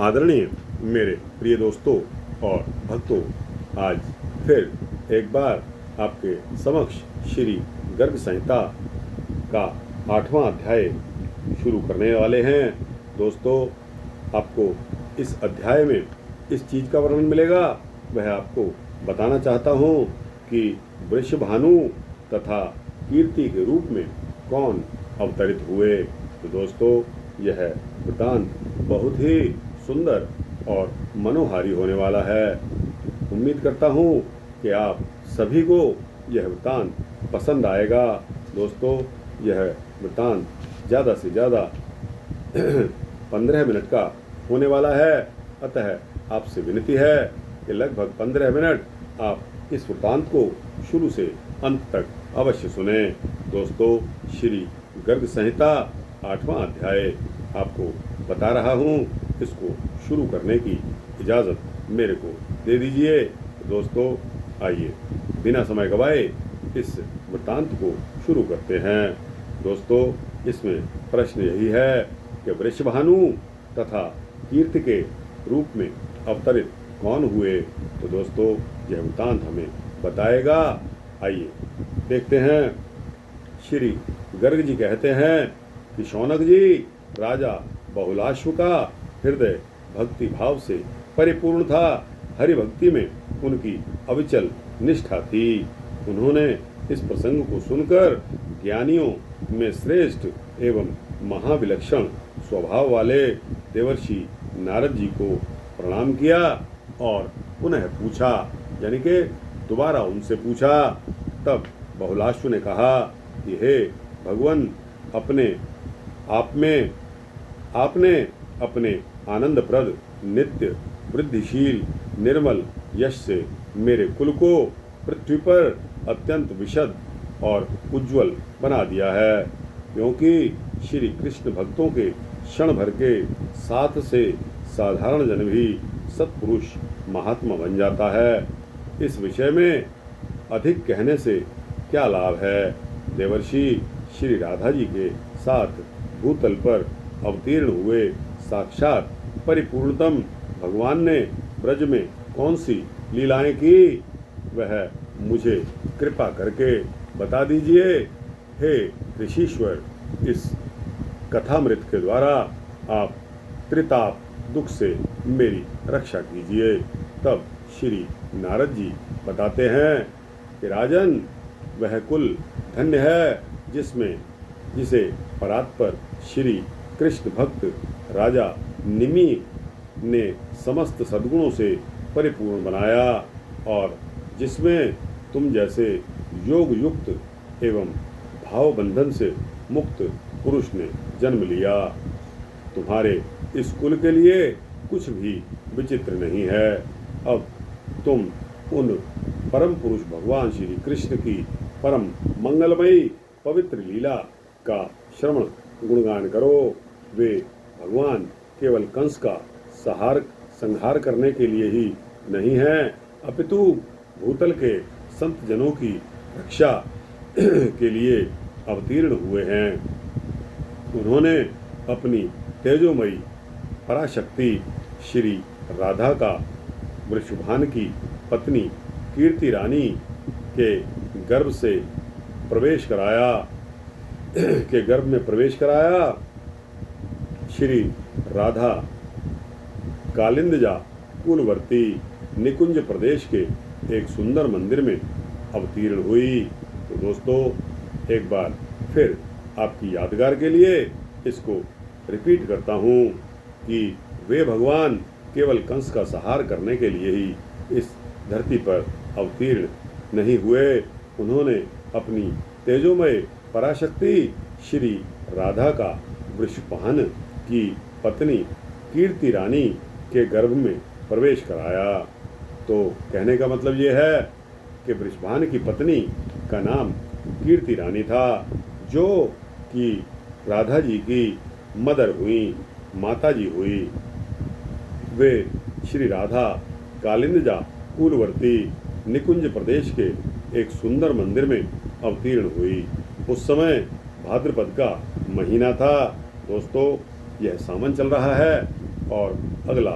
आदरणीय मेरे प्रिय दोस्तों और भक्तों, आज फिर एक बार आपके समक्ष श्री गर्ग संहिता का 8वां अध्याय शुरू करने वाले हैं। दोस्तों, आपको इस अध्याय में इस चीज़ का वर्णन मिलेगा, वह आपको बताना चाहता हूँ कि वृषभानु तथा कीर्ति के रूप में कौन अवतरित हुए। तो दोस्तों, यह वृतांत बहुत ही सुंदर और मनोहारी होने वाला है। उम्मीद करता हूँ कि आप सभी को यह वृतांत पसंद आएगा। दोस्तों, यह वृतांत ज़्यादा से ज़्यादा 15 मिनट का होने वाला है, अतः आपसे विनती है कि लगभग 15 मिनट आप इस वृतांत को शुरू से अंत तक अवश्य सुने। दोस्तों, श्री गर्ग संहिता 8वां अध्याय आपको बता रहा हूँ, इसको शुरू करने की इजाज़त मेरे को दे दीजिए। दोस्तों, आइए बिना समय गवाए इस वृत्तांत को शुरू करते हैं। दोस्तों, इसमें प्रश्न यही है कि वृषभानु तथा कीर्ति के रूप में अवतरित कौन हुए। तो दोस्तों, यह वृत्तांत हमें बताएगा। आइए देखते हैं। श्री गर्ग जी कहते हैं कि शौनक जी, राजा बहुलाश्व का हृदय भक्ति भाव से परिपूर्ण था। हरि भक्ति में उनकी अविचल निष्ठा थी। उन्होंने इस प्रसंग को सुनकर ज्ञानियों में श्रेष्ठ एवं महाविलक्षण स्वभाव वाले देवर्षि नारद जी को प्रणाम किया और पुनः पूछा, यानी कि दोबारा उनसे पूछा। तब बहुलाश्व ने कहा कि हे भगवान, आपने अपने आनंदप्रद नित्य वृद्धिशील निर्मल यश से मेरे कुल को पृथ्वी पर अत्यंत विशद और उज्जवल बना दिया है, क्योंकि श्री कृष्ण भक्तों के क्षण भर के साथ से साधारण जन भी सत्पुरुष महात्मा बन जाता है। इस विषय में अधिक कहने से क्या लाभ है। देवर्षि श्री राधा जी के साथ भूतल पर अवतीर्ण हुए साक्षात परिपूर्णतम भगवान ने ब्रज में कौन सी लीलाएं की, वह मुझे कृपा करके बता दीजिए। हे ऋषीश्वर, इस कथामृत के द्वारा आप त्रिताप दुख से मेरी रक्षा कीजिए। तब श्री नारद जी बताते हैं कि राजन, वह कुल धन्य है जिसे परात्पर श्री कृष्ण भक्त राजा निमि ने समस्त सद्गुणों से परिपूर्ण बनाया और जिसमें तुम जैसे योग युक्त एवं भाव बंधन से मुक्त पुरुष ने जन्म लिया। तुम्हारे इस कुल के लिए कुछ भी विचित्र नहीं है। अब तुम उन परम पुरुष भगवान श्री कृष्ण की परम मंगलमयी पवित्र लीला का श्रवण गुणगान करो। वे भगवान केवल कंस का संहार करने के लिए ही नहीं हैं, अपितु भूतल के संत जनों की रक्षा के लिए अवतीर्ण हुए हैं। उन्होंने अपनी तेजोमयी पराशक्ति श्री राधा का वृषभान की पत्नी कीर्ति रानी के गर्भ में प्रवेश कराया। श्री राधा कालिंदजा कुलवर्ती निकुंज प्रदेश के एक सुंदर मंदिर में अवतीर्ण हुई। तो दोस्तों, एक बार फिर आपकी यादगार के लिए इसको रिपीट करता हूँ कि वे भगवान केवल कंस का संहार करने के लिए ही इस धरती पर अवतीर्ण नहीं हुए। उन्होंने अपनी तेजोमय पराशक्ति श्री राधा का वृषभान की पत्नी कीर्ति रानी के गर्भ में प्रवेश कराया। तो कहने का मतलब ये है कि वृषभान की पत्नी का नाम कीर्ति रानी था, जो कि राधा जी की माता जी हुई। वे श्री राधा कालिंदजा कुलवर्ती निकुंज प्रदेश के एक सुंदर मंदिर में अवतीर्ण हुई। उस समय भाद्रपद का महीना था। दोस्तों, यह सावन चल रहा है। और अगला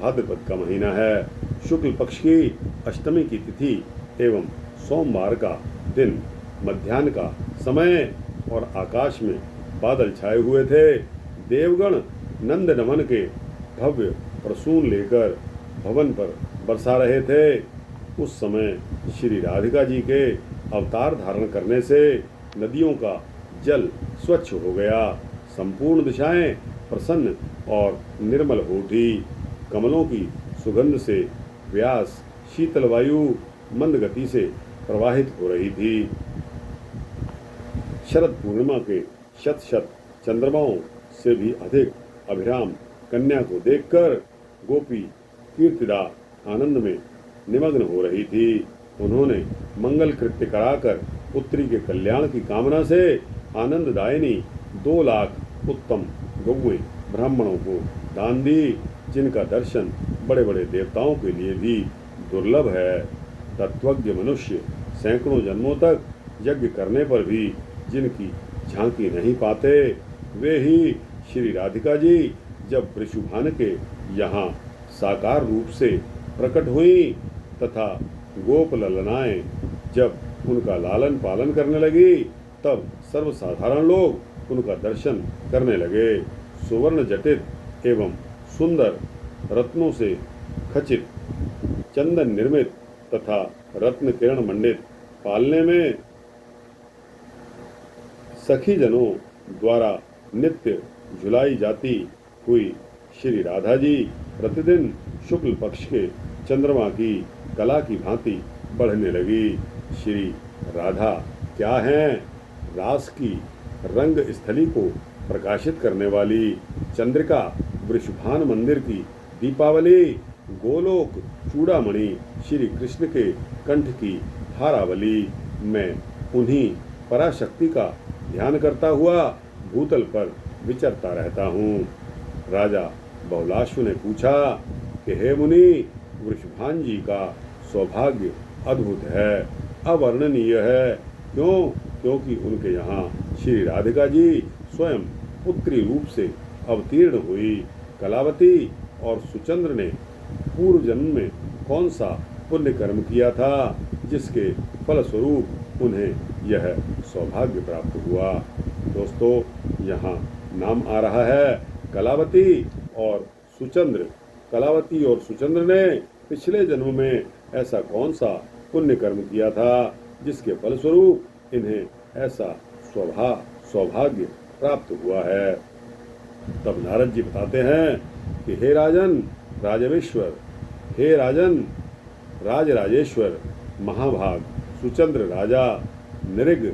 भाद्रपद का महीना है। शुक्ल पक्ष की अष्टमी की तिथि एवं सोमवार का दिन, मध्याह्न का समय और आकाश में बादल छाए हुए थे। देवगण नंद नमन के भव्य प्रसून लेकर भवन पर बरसा रहे थे। उस समय श्री राधिका जी के अवतार धारण करने से नदियों का जल स्वच्छ हो गया। संपूर्ण दिशाएं प्रसन्न और निर्मल हो उठी। कमलों की सुगंध से व्यास शीतल वायु मंद गति से प्रवाहित हो रही थी। शरद पूर्णिमा के शत शत चंद्रमाओं से भी अधिक अभिराम कन्या को देखकर गोपी कीर्तिदा आनंद में निमग्न हो रही थी। उन्होंने मंगल कृत्य कराकर पुत्री के कल्याण की कामना से आनंददायिनी 2 लाख उत्तम गौएं ब्राह्मणों को दान दी, जिनका दर्शन बड़े बड़े देवताओं के लिए भी दुर्लभ है। तत्वज्ञ मनुष्य सैकड़ों जन्मों तक यज्ञ करने पर भी जिनकी झांकी नहीं पाते, वे ही श्री राधिका जी जब वृषभान के यहाँ साकार रूप से प्रकट हुई तथा गोप ललनाएं जब उनका लालन पालन करने लगी, तब सर्वसाधारण लोग उनका दर्शन करने लगे। सुवर्ण जटित एवं सुंदर रत्नों से खचित, चंदन निर्मित तथा रत्न किरण मंडित पालने में सखी जनों द्वारा नित्य झुलाई जाती हुई श्री राधा जी प्रतिदिन शुक्ल पक्ष के चंद्रमा की कला की भांति बढ़ने लगी। श्री राधा क्या हैं? रास की रंग स्थली को प्रकाशित करने वाली चंद्रिका, वृषभान मंदिर की दीपावली, गोलोक चूड़ामणि, श्री कृष्ण के कंठ की हारावली। मैं उन्हीं पराशक्ति का ध्यान करता हुआ भूतल पर विचरता रहता हूँ। राजा बहुलाश्व ने पूछा कि हे मुनि, वृषभान जी का सौभाग्य अद्भुत है, अवर्णनीय है। क्यों? क्योंकि उनके यहाँ श्री राधिका जी स्वयं पुत्री रूप से अवतीर्ण हुई। कलावती और सुचंद्र ने पूर्व जन्म में कौन सा पुण्य कर्म किया था, जिसके फलस्वरूप उन्हें यह सौभाग्य प्राप्त हुआ। दोस्तों, यहाँ नाम आ रहा है कलावती और सुचंद्र। कलावती और सुचंद्र ने पिछले जन्म में ऐसा कौन सा पुण्य कर्म किया था, जिसके फलस्वरूप इन्हें ऐसा सौभाग्य प्राप्त हुआ है। तब नारद जी बताते हैं कि हे राजन राजवेश्वर, हे राजन राजराजेश्वर, महाभाग सुचंद्र राजा नृग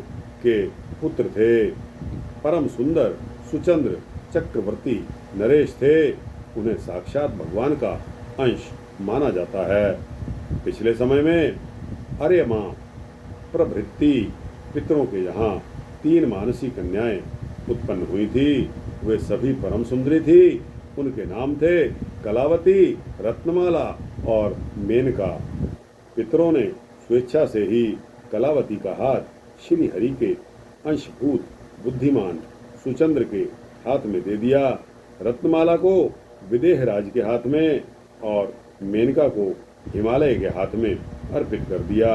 के पुत्र थे। परम सुंदर सुचंद्र चक्रवर्ती नरेश थे। उन्हें साक्षात भगवान का अंश माना जाता है। पिछले समय में अर्यमा प्रभृति पितरों के यहाँ 3 मानसी कन्याएं उत्पन्न हुई थी। वे सभी परम सुंदरी थी। उनके नाम थे कलावती, रत्नमाला और मेनका। पितरों ने स्वेच्छा से ही कलावती का हाथ श्री हरि के अंशभूत बुद्धिमान सुचंद्र के हाथ में दे दिया, रत्नमाला को विदेह राज के हाथ में और मेनका को हिमालय के हाथ में अर्पित कर दिया।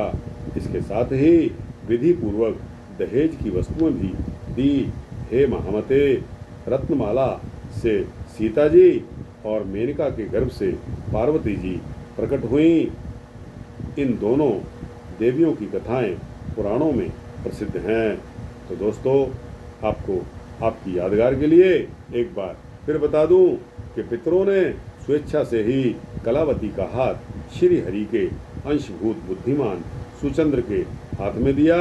इसके साथ ही विधि पूर्वक दहेज की वस्तुएं भी दी। हे महामते, रत्नमाला से सीता जी और मेनका के गर्भ से पार्वती जी प्रकट हुईं। इन दोनों देवियों की कथाएं पुराणों में प्रसिद्ध हैं। तो दोस्तों, आपको आपकी यादगार के लिए एक बार फिर बता दूं कि पितरों ने स्वेच्छा से ही कलावती का हाथ श्री हरि के अंशभूत बुद्धिमान सुचंद्र के हाथ में दिया,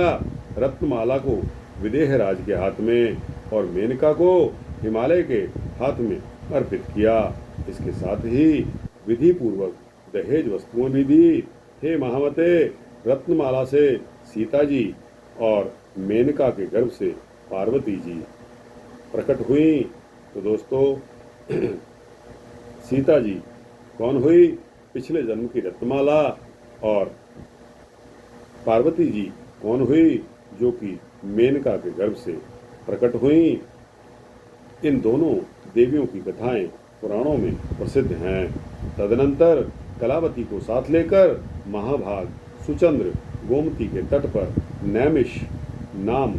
रत्नमाला को विदेह राज के हाथ में और मेनका को हिमालय के हाथ में अर्पित किया। इसके साथ ही विधि पूर्वक दहेज वस्तुएं भी दी। हे महामते, रत्नमाला से सीता जी और मेनका के गर्भ से पार्वती जी प्रकट हुई। तो दोस्तों, सीता जी कौन हुई? पिछले जन्म की रत्नमाला। और पार्वती जी कौन हुई? जो कि मेनका के गर्भ से प्रकट हुई। इन दोनों देवियों की कथाएं पुराणों में प्रसिद्ध हैं। तदनंतर कलावती को साथ लेकर महाभाग सुचंद्र गोमती के तट पर नैमिष नाम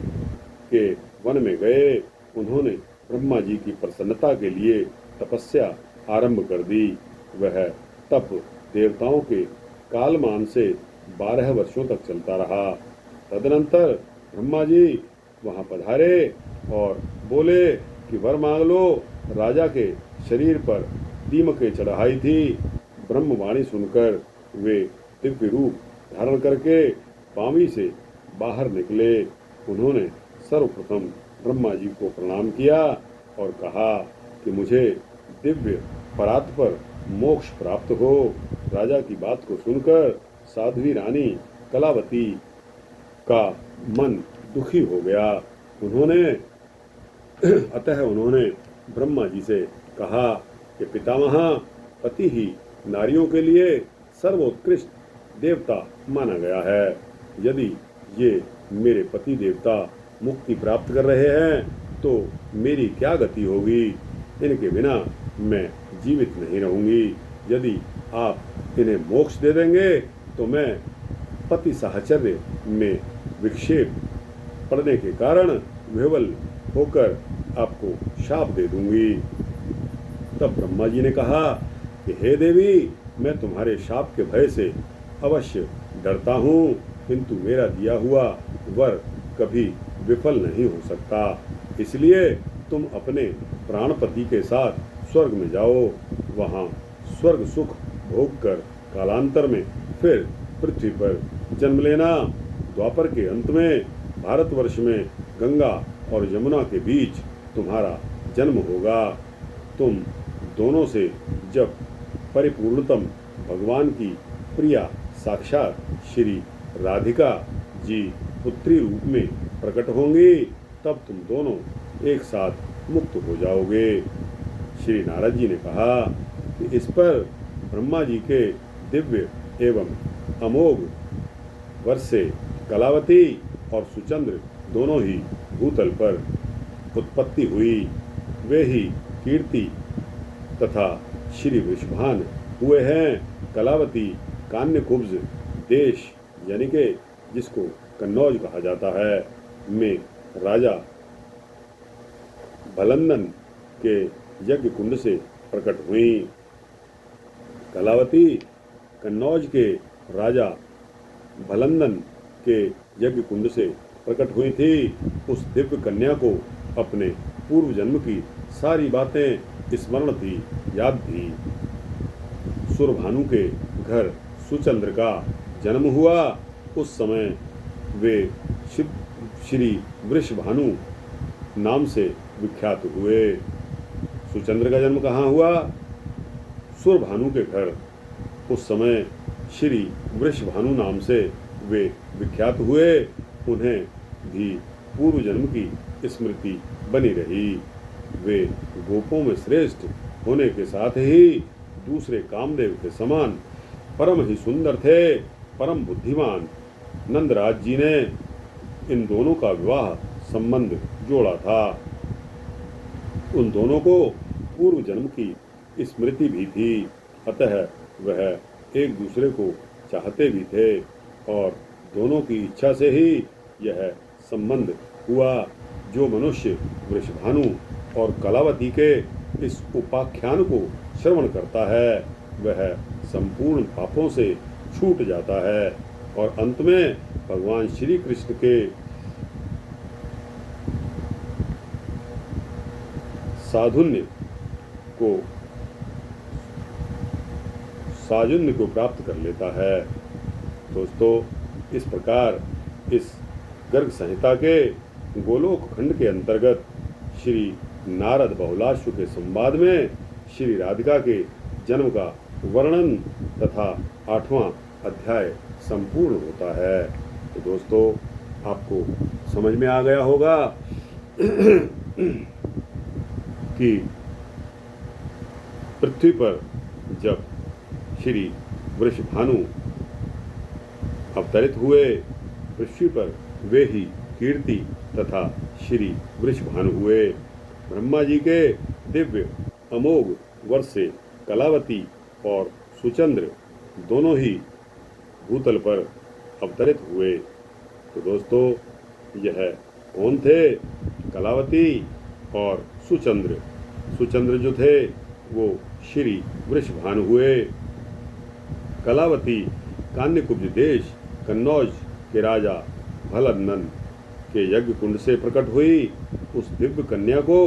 के वन में गए। उन्होंने ब्रह्मा जी की प्रसन्नता के लिए तपस्या आरंभ कर दी। वह तप देवताओं के कालमान से 12 वर्षों तक चलता रहा। तदनंतर ब्रह्मा जी वहां पधारे और बोले कि वर मांग लो। राजा के शरीर पर दीमकें चढ़ाई थी। ब्रह्मवाणी सुनकर वे दिव्य रूप धारण करके पावी से बाहर निकले। उन्होंने सर्वप्रथम ब्रह्मा जी को प्रणाम किया और कहा कि मुझे दिव्य परात्पर मोक्ष प्राप्त हो। राजा की बात को सुनकर साध्वी रानी कलावती का मन दुखी हो गया। अतः उन्होंने ब्रह्मा जी से कहा कि पितामह, पति ही नारियों के लिए सर्वोत्कृष्ट देवता माना गया है। यदि ये मेरे पति देवता मुक्ति प्राप्त कर रहे हैं तो मेरी क्या गति होगी। इनके बिना मैं जीवित नहीं रहूंगी। यदि आप इन्हें मोक्ष दे देंगे तो मैं पति साहचर्य में विक्षेप पड़ने के कारण विह्वल होकर आपको शाप दे दूंगी। तब ब्रह्मा जी ने कहा कि हे देवी, मैं तुम्हारे शाप के भय से अवश्य डरता हूँ, किंतु मेरा दिया हुआ वर कभी विफल नहीं हो सकता। इसलिए तुम अपने प्राणपति के साथ स्वर्ग में जाओ। वहाँ स्वर्ग सुख भोग कर कालांतर में फिर पृथ्वी पर जन्म लेना। द्वापर के अंत में भारतवर्ष में गंगा और यमुना के बीच तुम्हारा जन्म होगा। तुम दोनों से जब परिपूर्णतम भगवान की प्रिया साक्षात श्री राधिका जी पुत्री रूप में प्रकट होंगी, तब तुम दोनों एक साथ मुक्त हो जाओगे। श्री नारद जी ने कहा कि इस पर ब्रह्मा जी के दिव्य एवं अमोघ वर्ष से कलावती और सुचंद्र दोनों ही भूतल पर उत्पत्ति हुई। वे ही कीर्ति तथा श्री वृषभान हुए हैं। कलावती कान्यकुब्ज देश यानी के जिसको कन्नौज कहा जाता है में राजा भलंदन के यज्ञ कुंड से प्रकट हुई। कलावती कन्नौज के राजा भलंदन के यज्ञ कुंड से प्रकट हुई थी। उस दिव्य कन्या को अपने पूर्व जन्म की सारी बातें स्मरण थी, याद थी। सुरभानु के घर सुचंद्र का जन्म हुआ। उस समय वे श्री वृषभानु नाम से विख्यात हुए। सुचंद्र का जन्म कहाँ हुआ? सुरभानु के घर। उस समय श्री वृषभानु नाम से वे विख्यात हुए। उन्हें भी पूर्व जन्म की स्मृति बनी रही। वे गोपों में श्रेष्ठ होने के साथ ही दूसरे कामदेव के समान परम ही सुंदर थे। परम बुद्धिमान नंदराज जी ने इन दोनों का विवाह संबंध जोड़ा था। उन दोनों को पूर्व जन्म की स्मृति भी थी। अतः वह एक दूसरे को चाहते भी थे और दोनों की इच्छा से ही यह संबंध हुआ। जो मनुष्य वृषभानु और कलावती के इस उपाख्यान को श्रवण करता है वह संपूर्ण पापों से छूट जाता है और अंत में भगवान श्री कृष्ण के साजुन्य को प्राप्त कर लेता है। दोस्तों, इस प्रकार इस गर्ग संहिता के गोलोक खंड के अंतर्गत श्री नारद बहुलाश्व के संवाद में श्री राधिका के जन्म का वर्णन तथा 8वां अध्याय संपूर्ण होता है। तो दोस्तों, आपको समझ में आ गया होगा कि पृथ्वी पर जब श्री वृषभानु अवतरित हुए, पृथ्वी पर वे ही कीर्ति तथा श्री वृषभानु हुए। ब्रह्मा जी के दिव्य अमोघ वर्ष से कलावती और सुचंद्र दोनों ही भूतल पर अवतरित हुए। तो दोस्तों, यह कौन थे? कलावती और सुचंद्र। सुचंद्र जो थे वो श्री वृषभानु हुए। कलावती कान्यकुब्ज देश कन्नौज के राजा भलनंदन के यज्ञ कुंड से प्रकट हुई। उस दिव्य कन्या को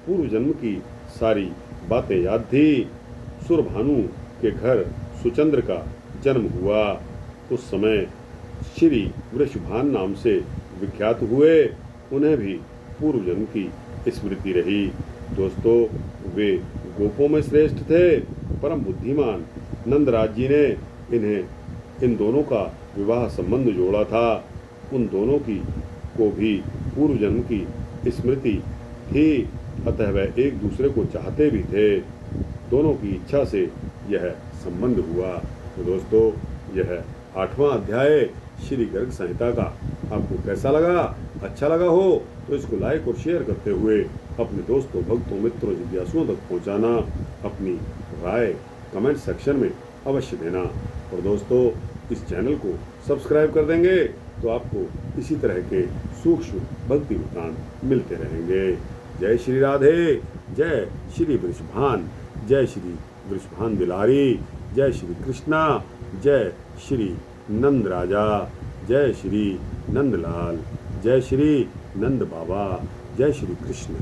पूर्व जन्म की सारी बातें याद थी। सुरभानु के घर सुचंद्र का जन्म हुआ। उस समय श्री वृषभान नाम से विख्यात हुए। उन्हें भी पूर्व जन्म की स्मृति रही। दोस्तों, वे गोपों में श्रेष्ठ थे। परम बुद्धिमान नंदराज जी ने इन दोनों का विवाह संबंध जोड़ा था। उन दोनों को भी पूर्व जन्म की स्मृति थी, अतः वह एक दूसरे को चाहते भी थे। दोनों की इच्छा से यह संबंध हुआ। तो दोस्तों, यह 8वां अध्याय श्री गर्ग संहिता का आपको कैसा लगा? अच्छा लगा हो तो इसको लाइक और शेयर करते हुए अपने दोस्तों, भक्तों, मित्रों, जिज्ञासुओं तक पहुंचाना। अपनी राय कमेंट सेक्शन में अवश्य देना। और दोस्तों, इस चैनल को सब्सक्राइब कर देंगे तो आपको इसी तरह के सूक्ष्म भक्ति वृत्तांत मिलते रहेंगे। जय श्री राधे, जय श्री वृषभान, जय श्री वृषभान बिलारी, जय श्री कृष्णा, जय श्री नंद राजा, जय श्री नंदलाल, जय श्री नंद बाबा, जय श्री कृष्ण।